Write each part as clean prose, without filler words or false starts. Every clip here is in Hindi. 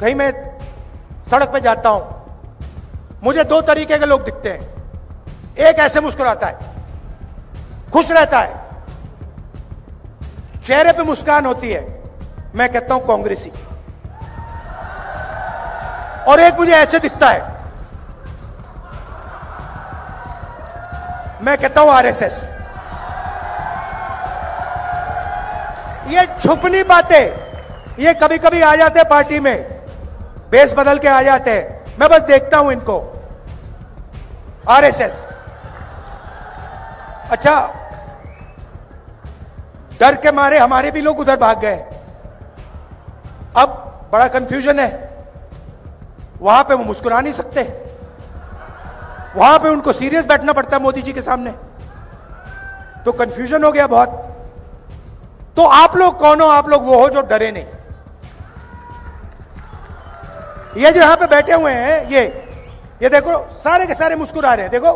कहीं मैं सड़क पे जाता हूं, मुझे दो तरीके के लोग दिखते हैं। एक ऐसे मुस्कुराता है, खुश रहता है, चेहरे पे मुस्कान होती है, मैं कहता हूं कांग्रेसी। और एक मुझे ऐसे दिखता है, मैं कहता हूं आरएसएस। ये छुपनी बातें ये कभी कभी आ जाते हैं पार्टी में, बेस बदल के आ जाते हैं। मैं बस देखता हूं इनको, आरएसएस। अच्छा, डर के मारे हमारे भी लोग उधर भाग गए। अब बड़ा कंफ्यूजन है, वहां पे वो मुस्कुरा नहीं सकते, वहां पे उनको सीरियस बैठना पड़ता है मोदी जी के सामने, तो कंफ्यूजन हो गया बहुत। तो आप लोग कौन हो? आप लोग वो हो जो डरे नहीं। ये जो यहां पे बैठे हुए हैं, ये देखो, सारे के सारे मुस्कुरा रहे हैं। देखो,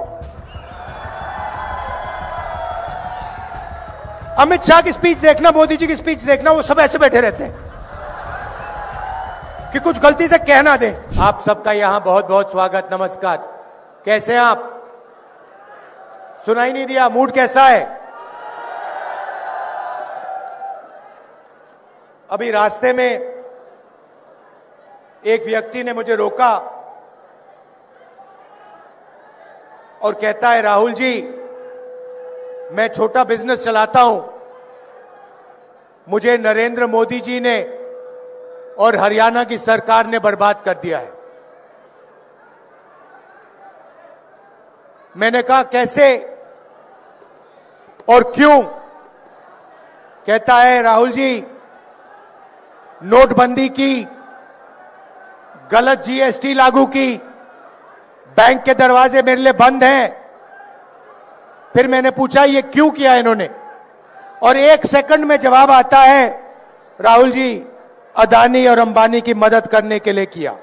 अमित शाह की स्पीच देखना, मोदी जी की स्पीच देखना, वो सब ऐसे बैठे रहते हैं कि कुछ गलती से कह ना दें। आप सबका यहां बहुत बहुत स्वागत, नमस्कार। कैसे हैं आप? सुनाई नहीं दिया, मूड कैसा है? अभी रास्ते में एक व्यक्ति ने मुझे रोका और कहता है, राहुल जी, मैं छोटा बिजनेस चलाता हूं, मुझे नरेंद्र मोदी जी ने और हरियाणा की सरकार ने बर्बाद कर दिया है। मैंने कहा, कैसे और क्यों? कहता है, राहुल जी, नोटबंदी की, गलत जीएसटी लागू की, बैंक के दरवाजे मेरे लिए बंद हैं। फिर मैंने पूछा, ये क्यों किया इन्होंने? और 1 सेकंड में जवाब आता है, राहुल जी, अदानी और अंबानी की मदद करने के लिए किया।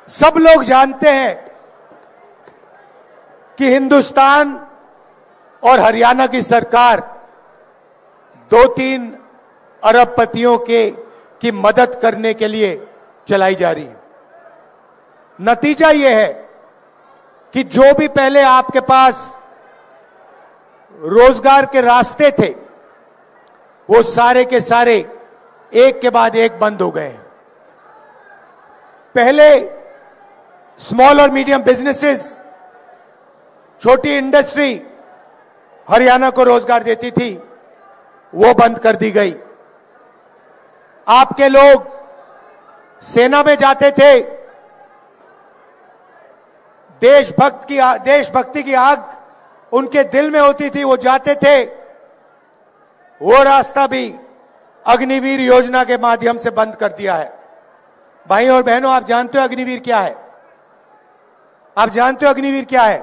सब लोग जानते हैं कि हिंदुस्तान और हरियाणा की सरकार 2-3 अरबपतियों की मदद करने के लिए चलाई जा रही है। नतीजा यह है कि जो भी पहले आपके पास रोजगार के रास्ते थे, वो सारे के सारे एक के बाद एक बंद हो गए। पहले स्मॉल और मीडियम बिजनेसेस, छोटी इंडस्ट्री हरियाणा को रोजगार देती थी, वो बंद कर दी गई। आपके लोग सेना में जाते थे, देशभक्ति की आग उनके दिल में होती थी, वो जाते थे। वो रास्ता भी अग्निवीर योजना के माध्यम से बंद कर दिया है। भाई और बहनों, आप जानते हो अग्निवीर क्या है? आप जानते हो अग्निवीर क्या है?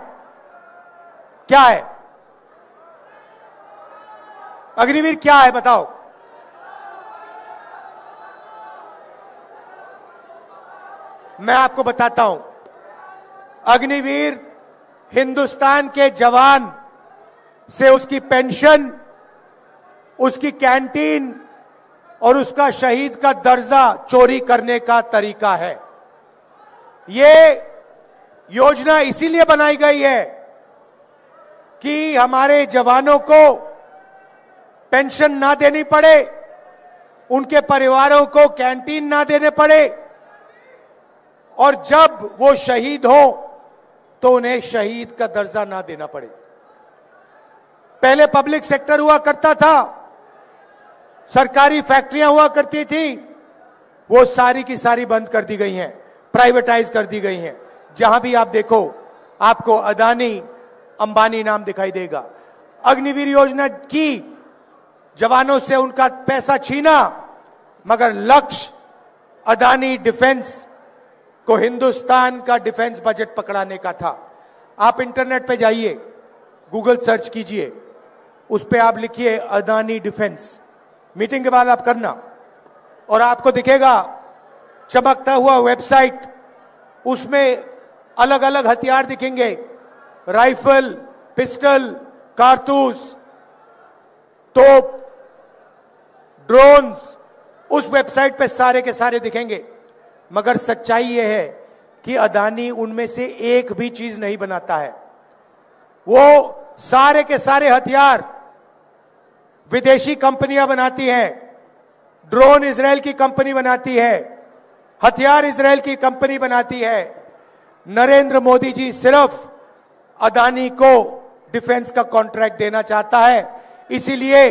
क्या है अग्निवीर? क्या है बताओ? मैं आपको बताता हूं। अग्निवीर हिंदुस्तान के जवान से उसकी पेंशन, उसकी कैंटीन और उसका शहीद का दर्जा चोरी करने का तरीका है। ये योजना इसीलिए बनाई गई है कि हमारे जवानों को पेंशन ना देनी पड़े, उनके परिवारों को कैंटीन ना देने पड़े, और जब वो शहीद हो तो उन्हें शहीद का दर्जा ना देना पड़े। पहले पब्लिक सेक्टर हुआ करता था, सरकारी फैक्ट्रियां हुआ करती थी, वो सारी की सारी बंद कर दी गई हैं, प्राइवेटाइज कर दी गई हैं। जहां भी आप देखो, आपको अदानी अंबानी नाम दिखाई देगा। अग्निवीर योजना की, जवानों से उनका पैसा छीना, मगर लक्ष्य अदानी डिफेंस को, हिंदुस्तान का डिफेंस बजट पकड़ाने का था। आप इंटरनेट पे जाइए, गूगल सर्च कीजिए, उस पे आप लिखिए अदानी डिफेंस। मीटिंग के बाद आप करना, और आपको दिखेगा चमकता हुआ वेबसाइट, उसमें अलग अलग हथियार दिखेंगे, राइफल, पिस्टल, कारतूस, तोप, ड्रोन्स, उस वेबसाइट पे सारे के सारे दिखेंगे, मगर सच्चाई यह है कि अदानी उनमें से एक भी चीज नहीं बनाता है। वो सारे के सारे हथियार विदेशी कंपनियां बनाती हैं, ड्रोन इजराइल की कंपनी बनाती है, हथियार इजराइल की कंपनी बनाती है। नरेंद्र मोदी जी सिर्फ अदानी को डिफेंस का कॉन्ट्रैक्ट देना चाहता है, इसीलिए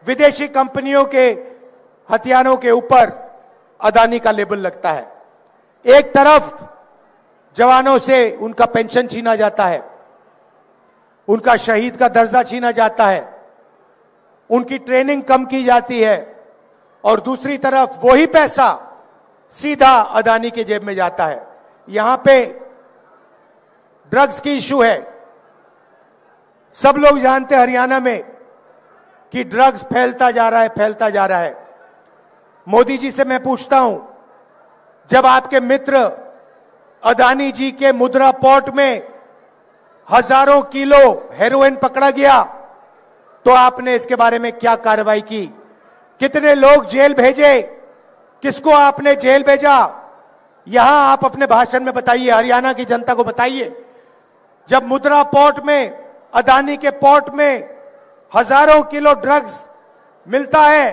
विदेशी कंपनियों के हथियारों के ऊपर अदानी का लेबल लगता है। एक तरफ जवानों से उनका पेंशन छीना जाता है, उनका शहीद का दर्जा छीना जाता है, उनकी ट्रेनिंग कम की जाती है, और दूसरी तरफ वही पैसा सीधा अदानी के जेब में जाता है। यहां पे ड्रग्स की इशू है। सब लोग जानते हैं हरियाणा में कि ड्रग्स फैलता जा रहा है, फैलता जा रहा है। मोदी जी से मैं पूछता हूं, जब आपके मित्र अदानी जी के मुद्रा पोर्ट में हजारों किलो हेरोइन पकड़ा गया, तो आपने इसके बारे में क्या कार्रवाई की? कितने लोग जेल भेजे? किसको आपने जेल भेजा? यहां आप अपने भाषण में बताइए, हरियाणा की जनता को बताइए। जब मुद्रा पोर्ट में, अदानी के पोर्ट में हजारों किलो ड्रग्स मिलता है,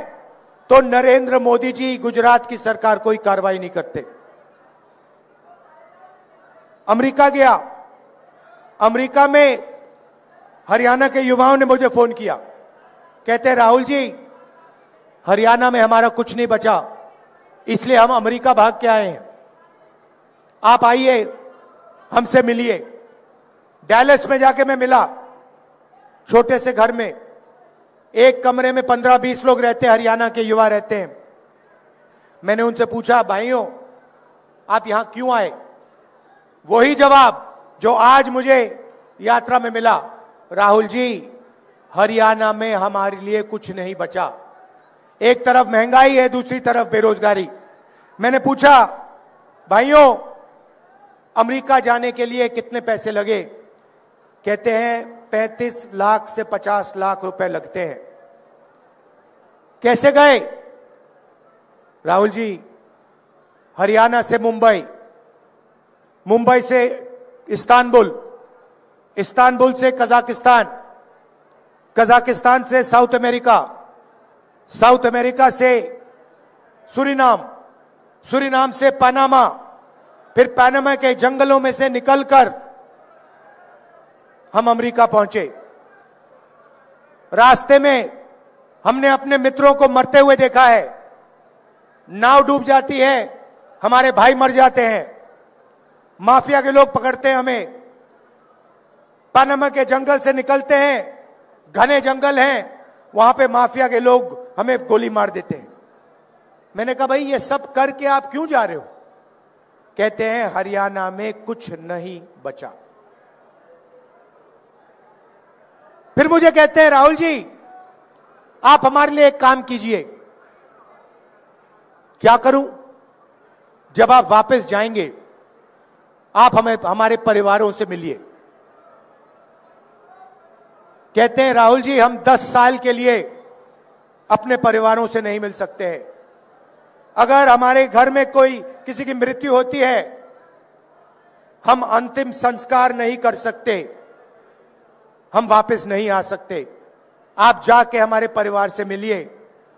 तो नरेंद्र मोदी जी, गुजरात की सरकार कोई कार्रवाई नहीं करते। अमेरिका गया, अमेरिका में हरियाणा के युवाओं ने मुझे फोन किया, कहते हैं राहुल जी हरियाणा में हमारा कुछ नहीं बचा, इसलिए हम अमेरिका भाग के आए हैं, आप आइए हमसे मिलिए। डैलस में जाके मैं मिला, छोटे से घर में, एक कमरे में 15-20 लोग रहते हैं, हरियाणा के युवा रहते हैं। मैंने उनसे पूछा, भाइयों आप यहां क्यों आए? वही जवाब जो आज मुझे यात्रा में मिला, राहुल जी हरियाणा में हमारे लिए कुछ नहीं बचा। एक तरफ महंगाई है, दूसरी तरफ बेरोजगारी। मैंने पूछा, भाइयों अमेरिका जाने के लिए कितने पैसे लगे? कहते हैं 35 लाख से 50 लाख रुपए लगते हैं। कैसे गए? राहुल जी हरियाणा से मुंबई, मुंबई से इस्तांबुल, इस्तांबुल से कजाकिस्तान, कजाकिस्तान से साउथ अमेरिका, साउथ अमेरिका से सूरीनाम, सूरीनाम से पनामा, फिर पनामा के जंगलों में से निकलकर हम अमेरिका पहुंचे। रास्ते में हमने अपने मित्रों को मरते हुए देखा है, नाव डूब जाती है, हमारे भाई मर जाते हैं, माफिया के लोग पकड़ते हैं हमें। पनामा के जंगल से निकलते हैं, घने जंगल हैं, वहां पे माफिया के लोग हमें गोली मार देते हैं। मैंने कहा भाई ये सब करके आप क्यों जा रहे हो? कहते हैं हरियाणा में कुछ नहीं बचा। फिर मुझे कहते हैं राहुल जी आप हमारे लिए एक काम कीजिए। क्या करूं? जब आप वापस जाएंगे आप हमें हमारे परिवारों से मिलिए। कहते हैं राहुल जी हम 10 साल के लिए अपने परिवारों से नहीं मिल सकते हैं। अगर हमारे घर में कोई किसी की मृत्यु होती है, हम अंतिम संस्कार नहीं कर सकते, हम वापस नहीं आ सकते। आप जाके हमारे परिवार से मिलिए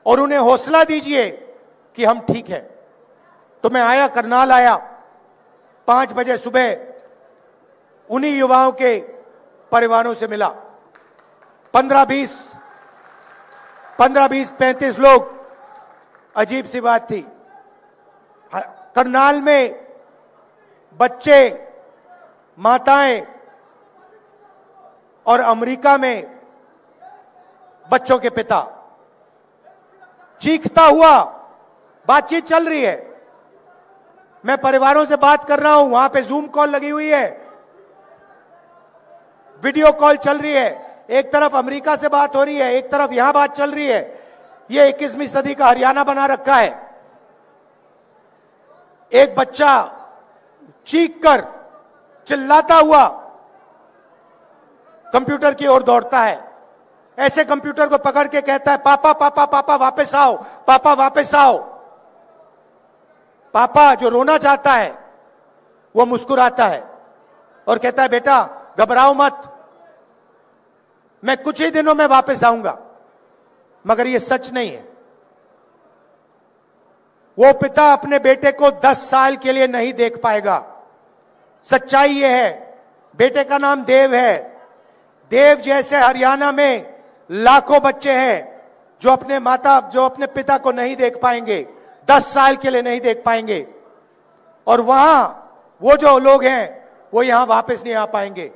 और उन्हें हौसला दीजिए कि हम ठीक हैं। तो मैं आया, करनाल आया, 5 बजे सुबह उन्हीं युवाओं के परिवारों से मिला। 15-20, 35 लोग। अजीब सी बात थी, करनाल में बच्चे, माताएं, और अमेरिका में बच्चों के पिता चीखता हुआ, बातचीत चल रही है, मैं परिवारों से बात कर रहा हूं, वहां पे जूम कॉल लगी हुई है, वीडियो कॉल चल रही है, एक तरफ अमेरिका से बात हो रही है, एक तरफ यहां बात चल रही है। ये 21वीं सदी का हरियाणा बना रखा है। एक बच्चा चीखकर, चिल्लाता हुआ कंप्यूटर की ओर दौड़ता है, ऐसे कंप्यूटर को पकड़ के कहता है पापा पापा पापा वापस आओ, पापा वापस आओ। पापा जो रोना चाहता है वो मुस्कुराता है और कहता है बेटा घबराओ मत, मैं कुछ ही दिनों में वापस आऊंगा। मगर ये सच नहीं है। वो पिता अपने बेटे को 10 साल के लिए नहीं देख पाएगा। सच्चाई ये है, बेटे का नाम देव है। देव जैसे हरियाणा में लाखों बच्चे हैं जो अपने पिता को नहीं देख पाएंगे, 10 साल के लिए नहीं देख पाएंगे। और वहां वो जो लोग हैं वो यहां वापस नहीं आ पाएंगे।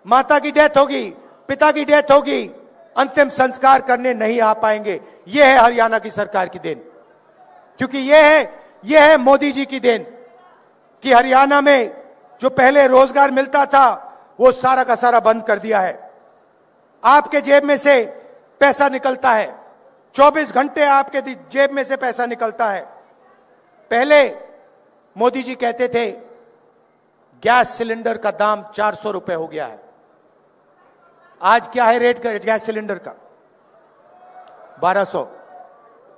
माता की डेथ होगी, पिता की डेथ होगी, अंतिम संस्कार करने नहीं आ पाएंगे। यह है हरियाणा की सरकार की देन, क्योंकि यह है मोदी जी की देन कि हरियाणा में जो पहले रोजगार मिलता था वो सारा का सारा बंद कर दिया है। आपके जेब में से पैसा निकलता है, 24 घंटे आपके जेब में से पैसा निकलता है। पहले मोदी जी कहते थे गैस सिलेंडर का दाम 400 रुपए हो गया है। आज क्या है रेट गैस सिलेंडर का? 1200।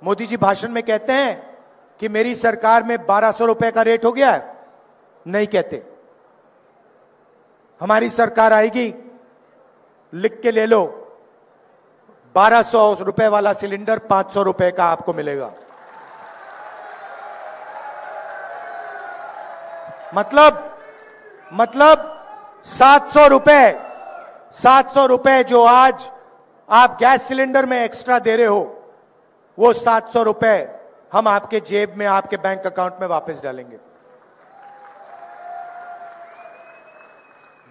मोदी जी भाषण में कहते हैं कि मेरी सरकार में 1200 रुपए का रेट हो गया है, नहीं कहते। हमारी सरकार आएगी, लिख के ले लो, 1200 रुपए वाला सिलेंडर 500 रुपए का आपको मिलेगा। मतलब 700 रुपए जो आज आप गैस सिलेंडर में एक्स्ट्रा दे रहे हो, वो 700 रुपए हम आपके जेब में, आपके बैंक अकाउंट में वापस डालेंगे।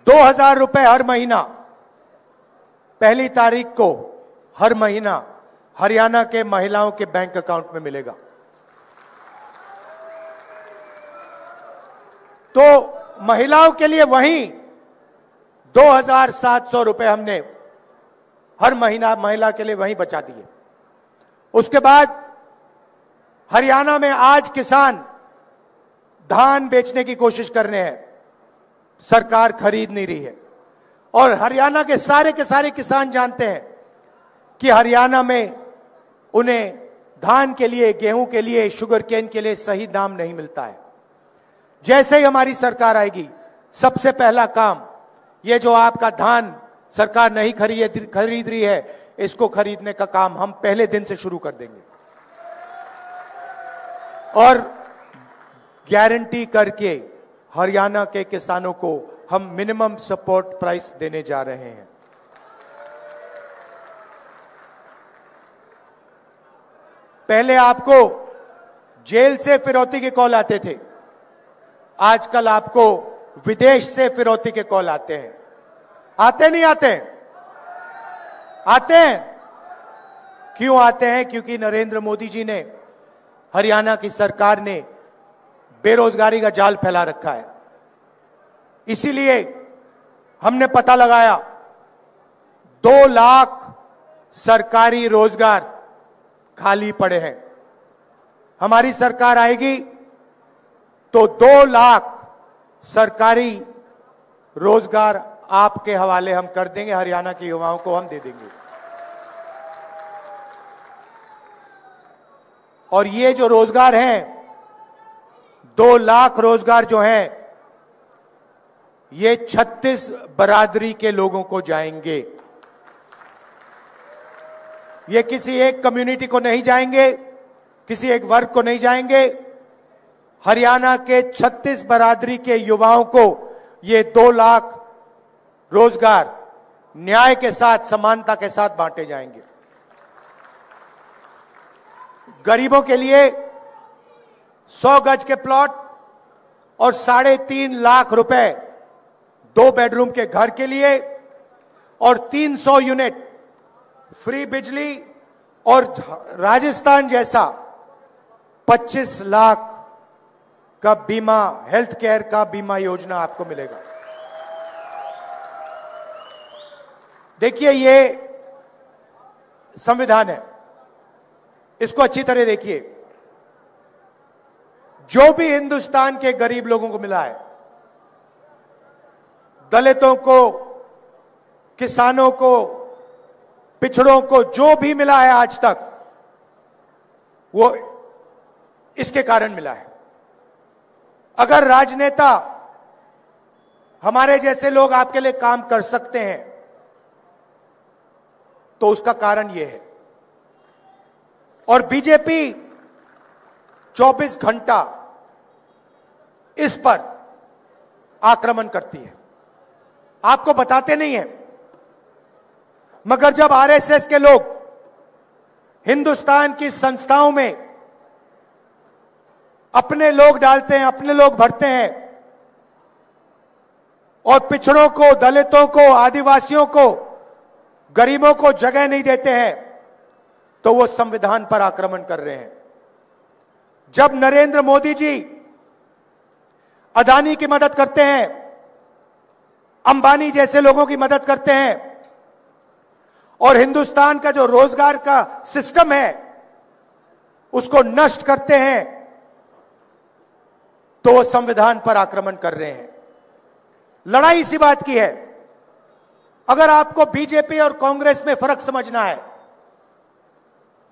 2000 रुपए हर महीना, 1 तारीख को हर महीना हरियाणा के महिलाओं के बैंक अकाउंट में मिलेगा। तो महिलाओं के लिए वहीं 2700 रुपए हमने हर महीना महिला के लिए वहीं बचा दिए। उसके बाद हरियाणा में आज किसान धान बेचने की कोशिश कर रहे हैं, सरकार खरीद नहीं रही है। और हरियाणा के सारे किसान जानते हैं कि हरियाणा में उन्हें धान के लिए, गेहूं के लिए, शुगर केन के लिए सही दाम नहीं मिलता है। जैसे ही हमारी सरकार आएगी, सबसे पहला काम, ये जो आपका धान सरकार नहीं खरीद रही है, इसको खरीदने का काम हम पहले दिन से शुरू कर देंगे। और गारंटी करके हरियाणा के किसानों को हम मिनिमम सपोर्ट प्राइस देने जा रहे हैं। पहले आपको जेल से फिरौती के कॉल आते थे, आजकल आपको विदेश से फिरौती के कॉल आते हैं। आते नहीं आते? आते हैं। क्यों आते हैं? क्योंकि नरेंद्र मोदी जी ने, हरियाणा की सरकार ने बेरोजगारी का जाल फैला रखा है। इसीलिए हमने पता लगाया 2 लाख सरकारी रोजगार खाली पड़े हैं। हमारी सरकार आएगी तो 2 लाख सरकारी रोजगार आपके हवाले हम कर देंगे, हरियाणा के युवाओं को हम दे देंगे। और ये जो रोजगार हैं, 2 लाख रोजगार जो हैं, ये 36 बरादरी के लोगों को जाएंगे। ये किसी एक कम्युनिटी को नहीं जाएंगे, किसी एक वर्ग को नहीं जाएंगे। हरियाणा के 36 बरादरी के युवाओं को ये 2 लाख रोजगार न्याय के साथ, समानता के साथ बांटे जाएंगे। गरीबों के लिए 100 गज के प्लॉट और 3.5 लाख रुपए 2 बेडरूम के घर के लिए, और 300 यूनिट फ्री बिजली, और राजस्थान जैसा 25 लाख का बीमा, हेल्थ केयर का बीमा योजना आपको मिलेगा। देखिए, ये संविधान है, इसको अच्छी तरह देखिए। जो भी हिंदुस्तान के गरीब लोगों को मिला है, दलितों को, किसानों को, पिछड़ों को, जो भी मिला है आज तक, वो इसके कारण मिला है। अगर राजनेता हमारे जैसे लोग आपके लिए काम कर सकते हैं तो उसका कारण यह है। और बीजेपी 24 घंटा इस पर आक्रमण करती है, आपको बताते नहीं है। मगर जब आरएसएस के लोग हिंदुस्तान की संस्थाओं में अपने लोग डालते हैं, अपने लोग भरते हैं और पिछड़ों को, दलितों को, आदिवासियों को, गरीबों को जगह नहीं देते हैं, तो वो संविधान पर आक्रमण कर रहे हैं। जब नरेंद्र मोदी जी अदानी की मदद करते हैं, अंबानी जैसे लोगों की मदद करते हैं और हिंदुस्तान का जो रोजगार का सिस्टम है उसको नष्ट करते हैं, तो वो संविधान पर आक्रमण कर रहे हैं। लड़ाई इसी बात की है। अगर आपको बीजेपी और कांग्रेस में फर्क समझना है,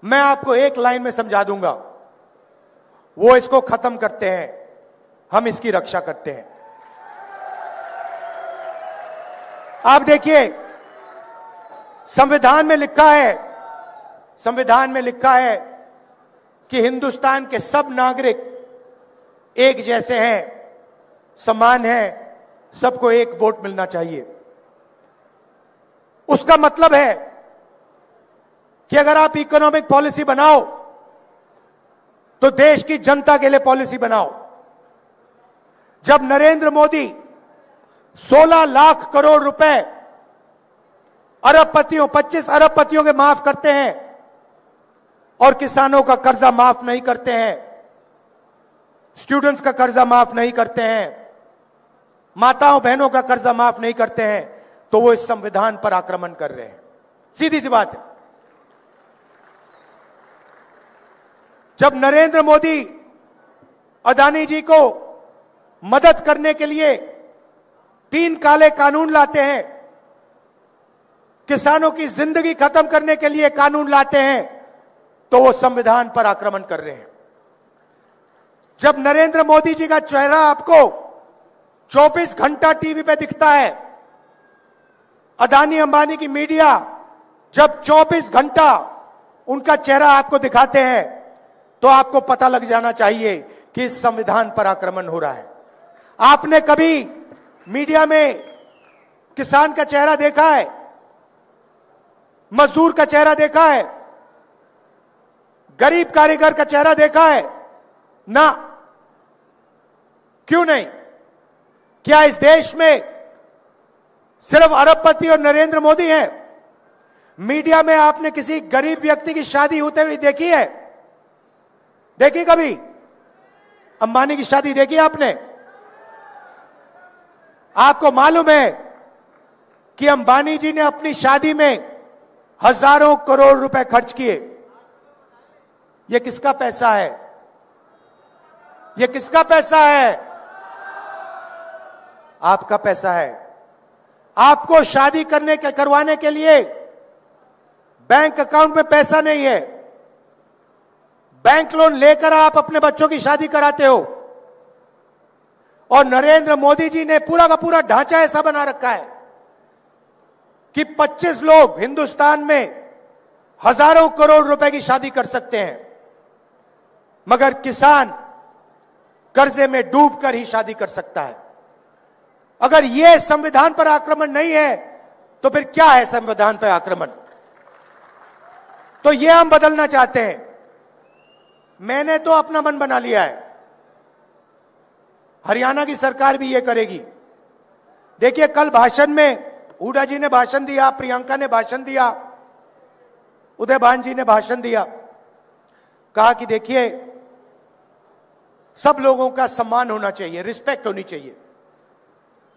मैं आपको एक लाइन में समझा दूंगा। वो इसको खत्म करते हैं, हम इसकी रक्षा करते हैं। आप देखिए, संविधान में लिखा है, संविधान में लिखा है कि हिंदुस्तान के सब नागरिक एक जैसे हैं, समान हैं, सबको एक वोट मिलना चाहिए। उसका मतलब है कि अगर आप इकोनॉमिक पॉलिसी बनाओ तो देश की जनता के लिए पॉलिसी बनाओ। जब नरेंद्र मोदी 16 लाख करोड़ रुपए अरबपतियों, 25 अरबपतियों के माफ करते हैं और किसानों का कर्जा माफ नहीं करते हैं, स्टूडेंट्स का कर्जा माफ नहीं करते हैं, माताओं बहनों का कर्जा माफ नहीं करते हैं, तो वो इस संविधान पर आक्रमण कर रहे हैं। सीधी सी बात है। जब नरेंद्र मोदी अदानी जी को मदद करने के लिए 3 काले कानून लाते हैं, किसानों की जिंदगी खत्म करने के लिए कानून लाते हैं, तो वो संविधान पर आक्रमण कर रहे हैं। जब नरेंद्र मोदी जी का चेहरा आपको 24 घंटा टीवी पे दिखता है, अदानी अंबानी की मीडिया जब 24 घंटा उनका चेहरा आपको दिखाते हैं, तो आपको पता लग जाना चाहिए कि इस संविधान पर आक्रमण हो रहा है। आपने कभी मीडिया में किसान का चेहरा देखा है, मजदूर का चेहरा देखा है, गरीब कारीगर का चेहरा देखा है? ना। क्यों नहीं? क्या इस देश में सिर्फ अरबपति और नरेंद्र मोदी हैं? मीडिया में आपने किसी गरीब व्यक्ति की शादी होते हुए देखी है? देखी कभी? अंबानी की शादी देखी आपने? आपको मालूम है कि अंबानी जी ने अपनी शादी में हजारों करोड़ रुपए खर्च किए। यह किसका पैसा है? यह किसका पैसा है? आपका पैसा है। आपको शादी करवाने के लिए बैंक अकाउंट में पैसा नहीं है, बैंक लोन लेकर आप अपने बच्चों की शादी कराते हो। और नरेंद्र मोदी जी ने पूरा का पूरा ढांचा ऐसा बना रखा है कि 25 लोग हिंदुस्तान में हजारों करोड़ रुपए की शादी कर सकते हैं, मगर किसान कर्जे में डूबकर ही शादी कर सकता है। अगर यह संविधान पर आक्रमण नहीं है तो फिर क्या है संविधान पर आक्रमण? तो यह हम बदलना चाहते हैं। मैंने तो अपना मन बना लिया है, हरियाणा की सरकार भी यह करेगी। देखिए, कल भाषण में हुड्डा जी ने भाषण दिया, प्रियंका ने भाषण दिया, उदयभान जी ने भाषण दिया, कहा कि देखिए सब लोगों का सम्मान होना चाहिए, रिस्पेक्ट होनी चाहिए।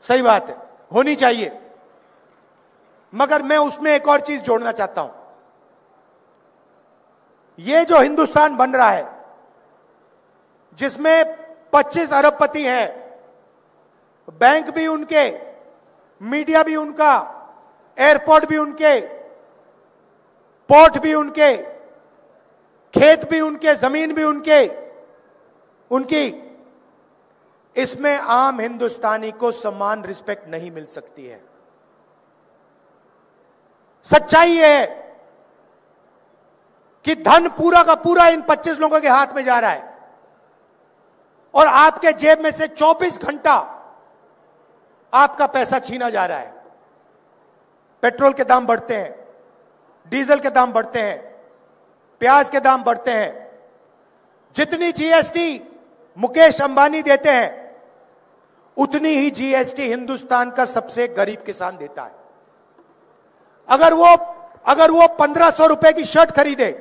सही बात है, होनी चाहिए, मगर मैं उसमें एक और चीज जोड़ना चाहता हूं। ये जो हिंदुस्तान बन रहा है जिसमें 25 अरबपति हैं, बैंक भी उनके, मीडिया भी उनका, एयरपोर्ट भी उनके, पोर्ट भी उनके, खेत भी उनके, जमीन भी उनकी, इसमें आम हिंदुस्तानी को समान रिस्पेक्ट नहीं मिल सकती है। सच्चाई है कि धन पूरा का पूरा इन 25 लोगों के हाथ में जा रहा है और आपके जेब में से 24 घंटा आपका पैसा छीना जा रहा है। पेट्रोल के दाम बढ़ते हैं, डीजल के दाम बढ़ते हैं, प्याज के दाम बढ़ते हैं। जितनी जीएसटी मुकेश अंबानी देते हैं उतनी ही जीएसटी हिंदुस्तान का सबसे गरीब किसान देता है। अगर वो 1500 रुपए की शर्ट खरीदे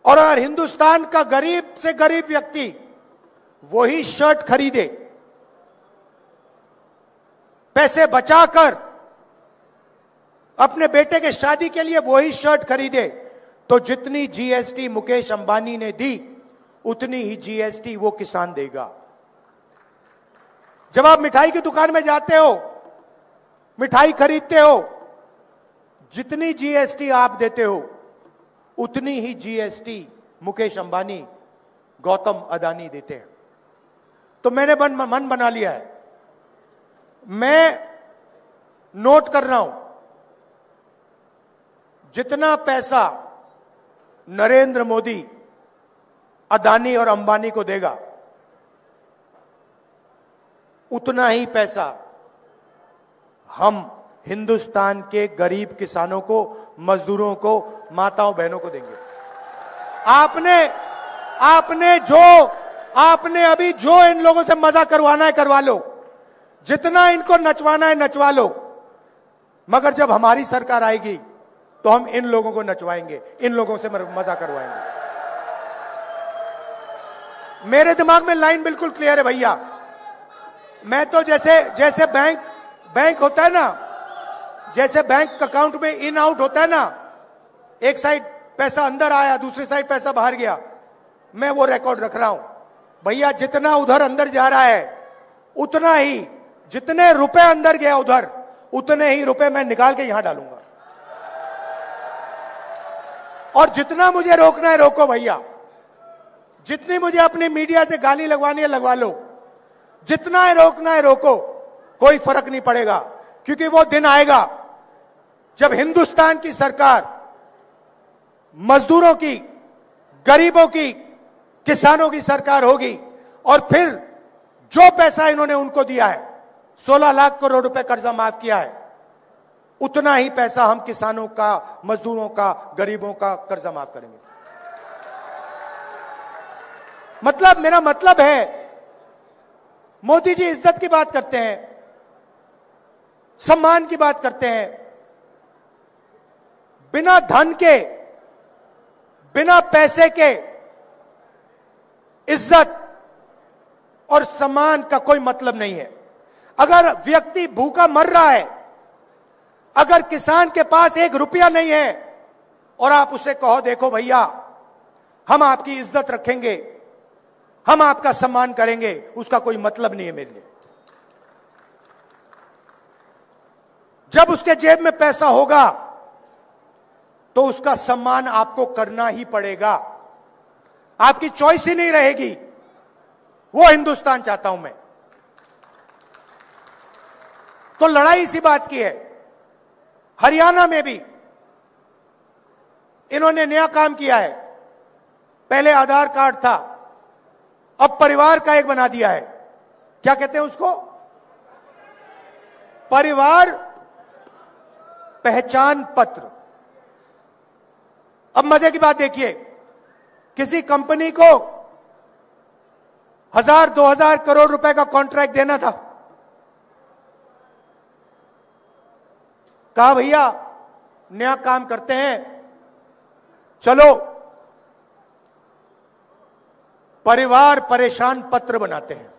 और अगर हिंदुस्तान का गरीब से गरीब व्यक्ति वही शर्ट खरीदे, पैसे बचाकर अपने बेटे के शादी के लिए वही शर्ट खरीदे, तो जितनी जीएसटी मुकेश अंबानी ने दी उतनी ही जीएसटी वो किसान देगा। जब आप मिठाई की दुकान में जाते हो, मिठाई खरीदते हो, जितनी जीएसटी आप देते हो उतनी ही जीएसटी मुकेश अंबानी, गौतम अदानी देते हैं। तो मैंने मन बना लिया है, मैं नोट कर रहा हूं जितना पैसा नरेंद्र मोदी अदानी और अंबानी को देगा उतना ही पैसा हम हिंदुस्तान के गरीब किसानों को, मजदूरों को, माताओं बहनों को देंगे। आपने अभी जो इन लोगों से मजा करवाना है करवा लो, जितना इनको नचवाना है नचवा लो, मगर जब हमारी सरकार आएगी तो हम इन लोगों को नचवाएंगे, इन लोगों से मजा करवाएंगे। मेरे दिमाग में लाइन बिल्कुल क्लियर है भैया। मैं तो जैसे बैंक होता है ना, जैसे बैंक अकाउंट में इन आउट होता है ना, एक साइड पैसा अंदर आया, दूसरी साइड पैसा बाहर गया, मैं वो रिकॉर्ड रख रहा हूं भैया। जितना उधर अंदर जा रहा है उतना ही, जितने रुपए अंदर गया उधर उतने ही रुपए मैं निकाल के यहां डालूंगा। और जितना मुझे रोकना है रोको भैया, जितनी मुझे अपनी मीडिया से गाली लगवानी है लगवा लो, जितना है रोकना है रोको, कोई फर्क नहीं पड़ेगा। क्योंकि वो दिन आएगा जब हिंदुस्तान की सरकार मजदूरों की, गरीबों की, किसानों की सरकार होगी और फिर जो पैसा इन्होंने उनको दिया है, 16 लाख करोड़ रुपए कर्जा माफ किया है, उतना ही पैसा हम किसानों का, मजदूरों का, गरीबों का कर्जा माफ करेंगे। मतलब मेरा मतलब है, मोदी जी इज्जत की बात करते हैं, सम्मान की बात करते हैं, बिना धन के, बिना पैसे के इज्जत और सम्मान का कोई मतलब नहीं है। अगर व्यक्ति भूखा मर रहा है, अगर किसान के पास 1 रुपया नहीं है और आप उसे कहो देखो भैया हम आपकी इज्जत रखेंगे, हम आपका सम्मान करेंगे, उसका कोई मतलब नहीं है मेरे लिए। जब उसके जेब में पैसा होगा तो उसका सम्मान आपको करना ही पड़ेगा, आपकी चॉइस ही नहीं रहेगी। वो हिंदुस्तान चाहता हूं मैं। तो लड़ाई इसी बात की है। हरियाणा में भी इन्होंने नया काम किया है। पहले आधार कार्ड था, अब परिवार का एक बना दिया है। क्या कहते हैं उसको? परिवार पहचान पत्र। अब मजे की बात देखिए, किसी कंपनी को 1000-2000 करोड़ रुपए का कॉन्ट्रैक्ट देना था, कहा भैया नया काम करते हैं, चलो परिवार परेशान पत्र बनाते हैं,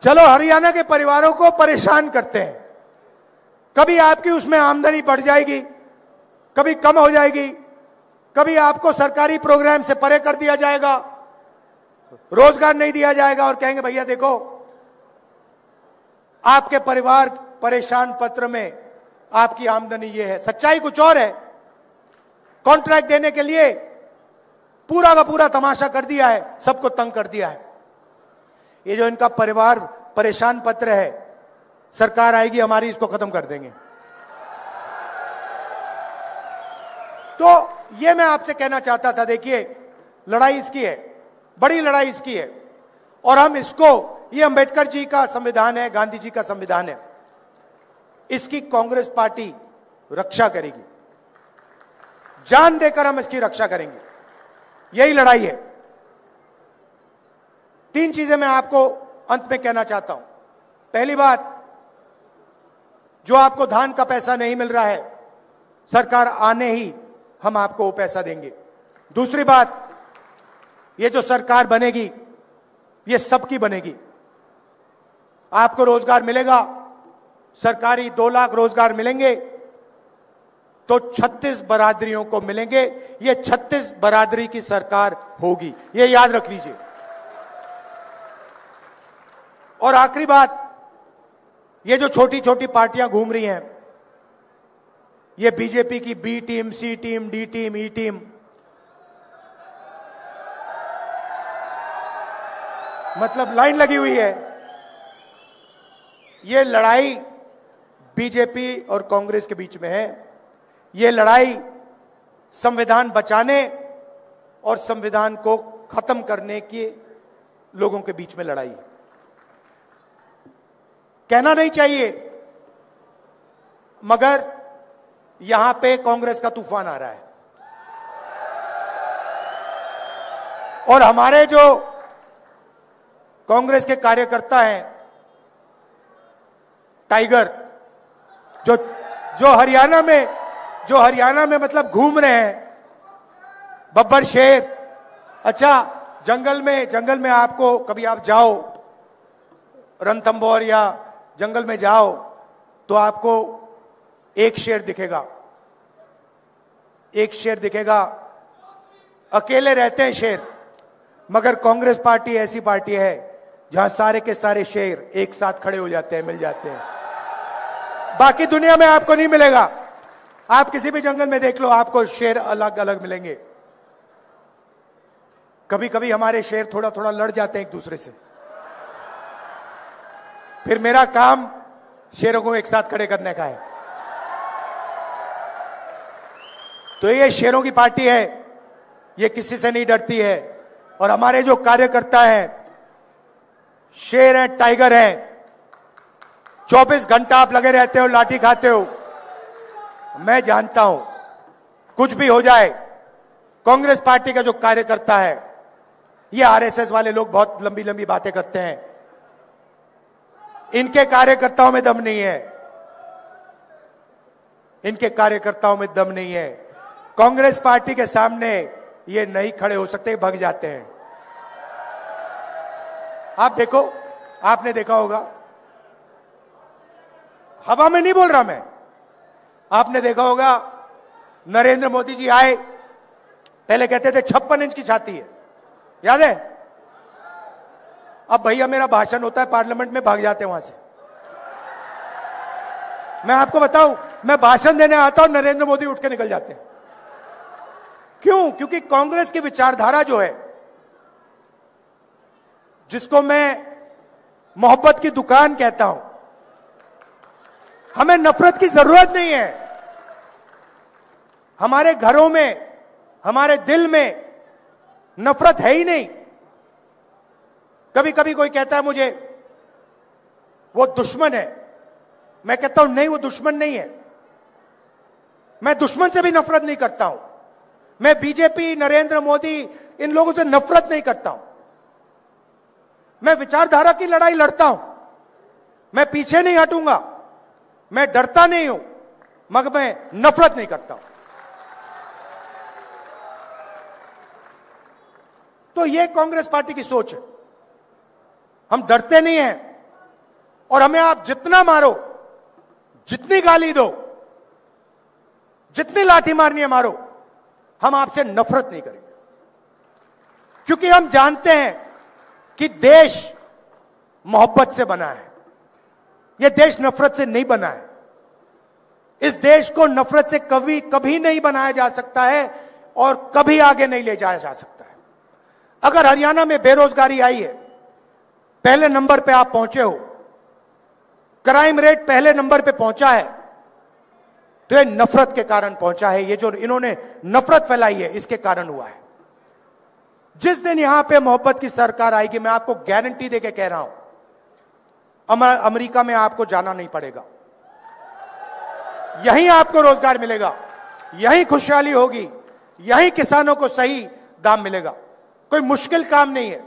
चलो हरियाणा के परिवारों को परेशान करते हैं। कभी आपकी उसमें आमदनी बढ़ जाएगी, कभी कम हो जाएगी, कभी आपको सरकारी प्रोग्राम से परे कर दिया जाएगा, रोजगार नहीं दिया जाएगा और कहेंगे भैया देखो आपके परिवार परेशान पत्र में आपकी आमदनी ये है। सच्चाई कुछ और है। कॉन्ट्रैक्ट देने के लिए पूरा का पूरा तमाशा कर दिया है, सबको तंग कर दिया है। ये जो इनका परिवार परेशान पत्र है, सरकार आएगी हमारी, इसको खत्म कर देंगे। तो ये मैं आपसे कहना चाहता था, देखिए लड़ाई इसकी है, बड़ी लड़ाई इसकी है, और हम इसको, ये अंबेडकर जी का संविधान है, गांधी जी का संविधान है, इसकी कांग्रेस पार्टी रक्षा करेगी, जान देकर हम इसकी रक्षा करेंगे। यही लड़ाई है। 3 चीजें मैं आपको अंत में कहना चाहता हूं। पहली बात, जो आपको धान का पैसा नहीं मिल रहा है, सरकार आने ही हम आपको वो पैसा देंगे। दूसरी बात, ये जो सरकार बनेगी ये सबकी बनेगी। आपको रोजगार मिलेगा, सरकारी 2 लाख रोजगार मिलेंगे तो 36 बरादरियों को मिलेंगे। ये 36 बरादरी की सरकार होगी, ये याद रख लीजिए। और आखिरी बात, ये जो छोटी छोटी पार्टियां घूम रही हैं, ये बीजेपी की बी टीम, सी टीम, डी टीम, ई टीम, मतलब लाइन लगी हुई है। ये लड़ाई बीजेपी और कांग्रेस के बीच में है। ये लड़ाई संविधान बचाने और संविधान को खत्म करने के लोगों के बीच में लड़ाई। कहना नहीं चाहिए, मगर यहां पे कांग्रेस का तूफान आ रहा है। और हमारे जो कांग्रेस के कार्यकर्ता हैं, टाइगर, जो हरियाणा में मतलब घूम रहे हैं, बब्बर शेर। अच्छा, जंगल में आपको कभी आप जाओ, रणथंभौर या जंगल में जाओ, तो आपको एक शेर दिखेगा, एक शेर दिखेगा। अकेले रहते हैं शेर, मगर कांग्रेस पार्टी ऐसी पार्टी है जहां सारे के सारे शेर एक साथ खड़े हो जाते हैं, मिल जाते हैं। बाकी दुनिया में आपको नहीं मिलेगा। आप किसी भी जंगल में देख लो, आपको शेर अलग अलग मिलेंगे। कभी कभी हमारे शेर थोड़ा थोड़ा लड़ जाते हैं एक दूसरे से, फिर मेरा काम शेरों को एक साथ खड़े करने का है। तो ये शेरों की पार्टी है, ये किसी से नहीं डरती है। और हमारे जो कार्यकर्ता हैं, शेर हैं, टाइगर हैं। 24 घंटा आप लगे रहते हो, लाठी खाते हो। मैं जानता हूं, कुछ भी हो जाए, कांग्रेस पार्टी का जो कार्यकर्ता है, ये आरएसएस वाले लोग बहुत लंबी लंबी बातें करते हैं, इनके कार्यकर्ताओं में दम नहीं है, इनके कार्यकर्ताओं में दम नहीं है। कांग्रेस पार्टी के सामने ये नहीं खड़े हो सकते, भाग जाते हैं। आप देखो, आपने देखा होगा, हवा में नहीं बोल रहा मैं, आपने देखा होगा नरेंद्र मोदी जी आए, पहले कहते थे 56 इंच की छाती है, याद है? अब भैया मेरा भाषण होता है पार्लियामेंट में, भाग जाते हैं वहां से। मैं आपको बताऊं, मैं भाषण देने आता हूं, नरेंद्र मोदी उठ के निकल जाते हैं। क्यों? क्योंकि कांग्रेस की विचारधारा जो है, जिसको मैं मोहब्बत की दुकान कहता हूं, हमें नफरत की जरूरत नहीं है। हमारे घरों में, हमारे दिल में नफरत है ही नहीं। कभी कभी कोई कहता है मुझे वो दुश्मन है, मैं कहता हूं नहीं, वो दुश्मन नहीं है। मैं दुश्मन से भी नफरत नहीं करता हूं। मैं बीजेपी, नरेंद्र मोदी, इन लोगों से नफरत नहीं करता हूं। मैं विचारधारा की लड़ाई लड़ता हूं, मैं पीछे नहीं हटूंगा, मैं डरता नहीं हूं, मगर मैं नफरत नहीं करता हूं। तो यह कांग्रेस पार्टी की सोच है। हम डरते नहीं हैं, और हमें आप जितना मारो, जितनी गाली दो, जितनी लाठी मारनी है मारो, हम आपसे नफरत नहीं करेंगे। क्योंकि हम जानते हैं कि देश मोहब्बत से बना है, यह देश नफरत से नहीं बना है। इस देश को नफरत से कभी कभी नहीं बनाया जा सकता है, और कभी आगे नहीं ले जाया जा सकता है। अगर हरियाणा में बेरोजगारी आई है, पहले नंबर पे आप पहुंचे हो, क्राइम रेट पहले नंबर पे पहुंचा है, तो ये नफरत के कारण पहुंचा है। ये जो इन्होंने नफरत फैलाई है, इसके कारण हुआ है। जिस दिन यहां पे मोहब्बत की सरकार आएगी, मैं आपको गारंटी देके कह रहा हूं, अमेरिका में आपको जाना नहीं पड़ेगा, यहीं आपको रोजगार मिलेगा, यहीं खुशहाली होगी, यहीं किसानों को सही दाम मिलेगा। कोई मुश्किल काम नहीं है।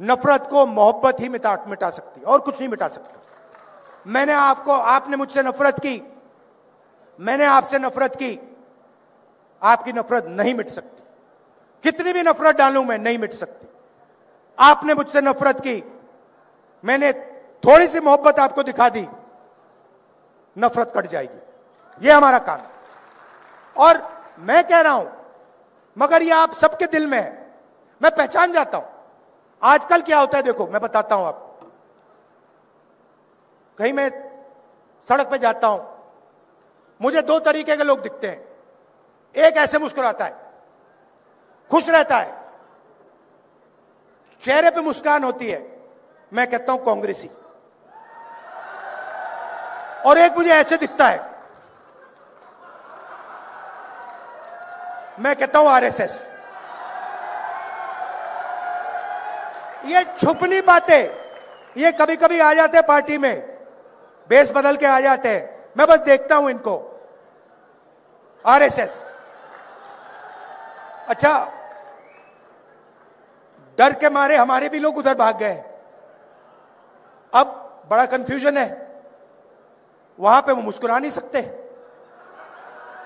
नफरत को मोहब्बत ही मिटा सकती है, और कुछ नहीं मिटा सकता। आपने मुझसे नफरत की, मैंने आपसे नफरत की, आपकी नफरत नहीं मिट सकती। कितनी भी नफरत डालूं मैं, नहीं मिट सकती। आपने मुझसे नफरत की, मैंने थोड़ी सी मोहब्बत आपको दिखा दी, नफरत कट जाएगी। यह हमारा काम है। और मैं कह रहा हूं, मगर ये आप सबके दिल में है, मैं पहचान जाता हूं। आजकल क्या होता है, देखो मैं बताता हूं आपको। कहीं मैं सड़क पे जाता हूं, मुझे दो तरीके के लोग दिखते हैं। एक ऐसे मुस्कुराता है, खुश रहता है, चेहरे पे मुस्कान होती है, मैं कहता हूं कांग्रेसी। और एक मुझे ऐसे दिखता है, मैं कहता हूं आरएसएस। ये छुपनी बातें, ये कभी कभी आ जाते हैं पार्टी में, बेस बदल के आ जाते हैं, मैं बस देखता हूं इनको, आरएसएस। अच्छा, डर के मारे हमारे भी लोग उधर भाग गए। अब बड़ा कंफ्यूजन है, वहां पे वो मुस्कुरा नहीं सकते,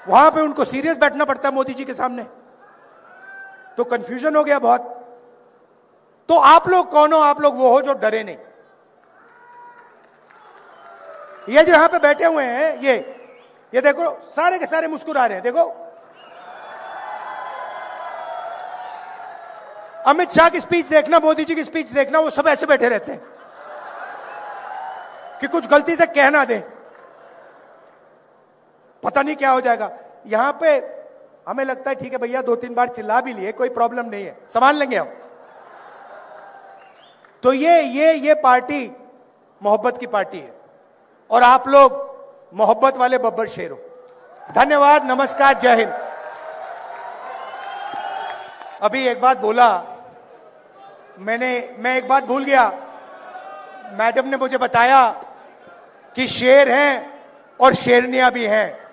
वहां पे उनको सीरियस बैठना पड़ता है मोदी जी के सामने, तो कंफ्यूजन हो गया बहुत। तो आप लोग कौन हो? आप लोग वो हो जो डरे नहीं। ये जो यहां पे बैठे हुए हैं, ये देखो, सारे के सारे मुस्कुरा रहे हैं। देखो, अमित शाह की स्पीच देखना, मोदी जी की स्पीच देखना, वो सब ऐसे बैठे रहते हैं कि कुछ गलती से कह ना दे, पता नहीं क्या हो जाएगा। यहां पे हमें लगता है ठीक है भैया, 2-3 बार चिल्ला भी लिए, कोई प्रॉब्लम नहीं है, संभाल लेंगे हम। तो ये पार्टी मोहब्बत की पार्टी है, और आप लोग मोहब्बत वाले बब्बर शेर हो। धन्यवाद, नमस्कार, जय हिंद। अभी एक बात बोला मैं एक बात भूल गया। मैडम ने मुझे बताया कि शेर हैं और शेरनियां भी हैं।